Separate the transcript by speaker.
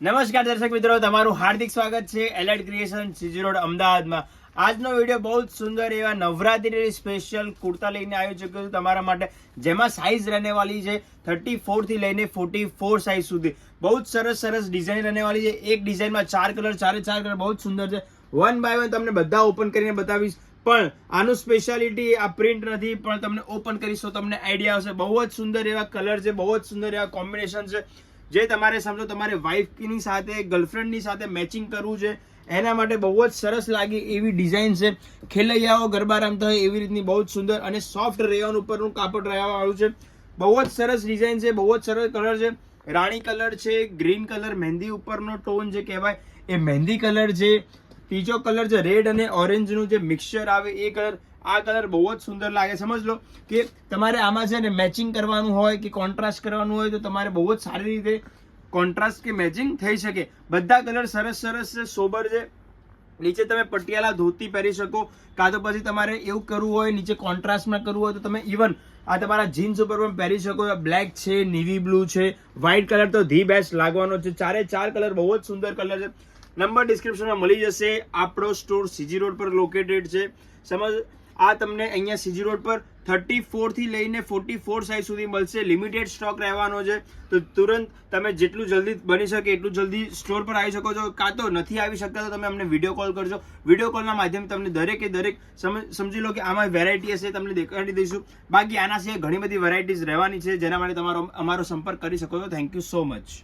Speaker 1: નમસ્કાર દર્શક મિત્રો, તમારું હાર્દિક સ્વાગત છે એલાઇટ ક્રિએશન સીજી રોડ અમદાવાદમાં. આજનો વિડીયો બહુ જ સુંદર એવા નવરાત્રી સ્પેશિયલ કુર્તા લઈને આવ્યો છું કે તમારા માટે, જેમાં સાઇઝ રહેને વાલી છે 34 થી લઈને 44 સાઇઝ સુધી. બહુ જ સરસ સરસ ડિઝાઇન રહેને વાલી છે. એક ડિઝાઇનમાં 4 કલર, ચારે 4 કલર બહુ જ સુંદર છે. વન બાય વન તમને બધા ઓપન કરીને બતાવીશ, પણ આનું સ્પેશિયાલિટી આ પ્રિન્ટ નથી, પણ તમને ઓપન કરીશ તો તમને આઈડિયા આવશે. બહુ જ સુંદર એવા કલર છે, બહુ જ સુંદર એવા કોમ્બિનેશન છે, જે તમારે સમજો તમારે વાઇફની સાથે, ગર્લફ્રેન્ડની સાથે મેચિંગ કરવું છે, એના માટે બહુ જ સરસ લાગે એવી ડિઝાઇન છે. ખેલૈયાઓ ગરબા રમતા હોય એવી રીતની બહુ જ સુંદર અને સોફ્ટ રેયોન ઉપરનું કાપડ રહેવા વાળું છે. બહુ જ સરસ ડિઝાઇન છે, બહુ જ સરસ કલર છે. રાણી કલર છે, ગ્રીન કલર મહેંદી ઉપરનો ટોન જે કહેવાય એ મહેંદી કલર છે. ત્રીજો કલર છે રેડ અને ઓરેન્જનું જે મિક્સચર આવે એ કલર. આ કલર બહુ જ સુંદર લાગે. સમજ લો કે તમારે આમાં છે ને મેચિંગ કરવાનું હોય કે કોન્ટ્રાસ્ટ કરવાનું હોય તો તમારે બહુ જ સારી રીતે કોન્ટ્રાસ્ટ કે મેચિંગ થઈ શકે. બધા કલર સરસ સરસ છે, સોબર છે. નીચે તમે પટિયાલા ધોતી પહેરી શકો, કાં તો પછી તમારે એવું કરવું હોય નીચે કોન્ટ્રાસ્ટમાં કરવું હોય તો તમે ઇવન આ તમારા જીન્સ ઉપર પણ પહેરી શકો. બ્લેક છે, નેવી બ્લુ છે, વ્હાઇટ કલર તો ધી બેસ્ટ લાગવાનો છે. ચારે 4 કલર બહુ જ સુંદર કલર છે. નંબર ડિસ્ક્રિપ્શનમાં મળી જશે. આપણો સ્ટોર સીજી રોડ પર લોકેટેડ છે. સમજ, આ તમને અહીંયા સીજી રોડ પર 34 થી લઈને 44 સાઇઝ સુધી મળશે. લિમિટેડ સ્ટોક રહેવાનો છે, તો તુરંત તમે જેટલું જલ્દી બની શકે એટલું જલ્દી સ્ટોર પર આવી શકો છો. કાં તો નથી આવી શકતા તો તમે અમને વિડીયો કોલ કરજો. વિડીયો કોલના માધ્યમથી તમને દરેકે દરેક સમજી લો કે આમાં વેરાયટી હશે, તમને દેખાડી દઈશું. બાકી આના સિવાય ઘણી બધી વેરાયટીઝ રહેવાની છે, જેના માટે તમારો અમારો સંપર્ક કરી શકો છો. Thank you so much.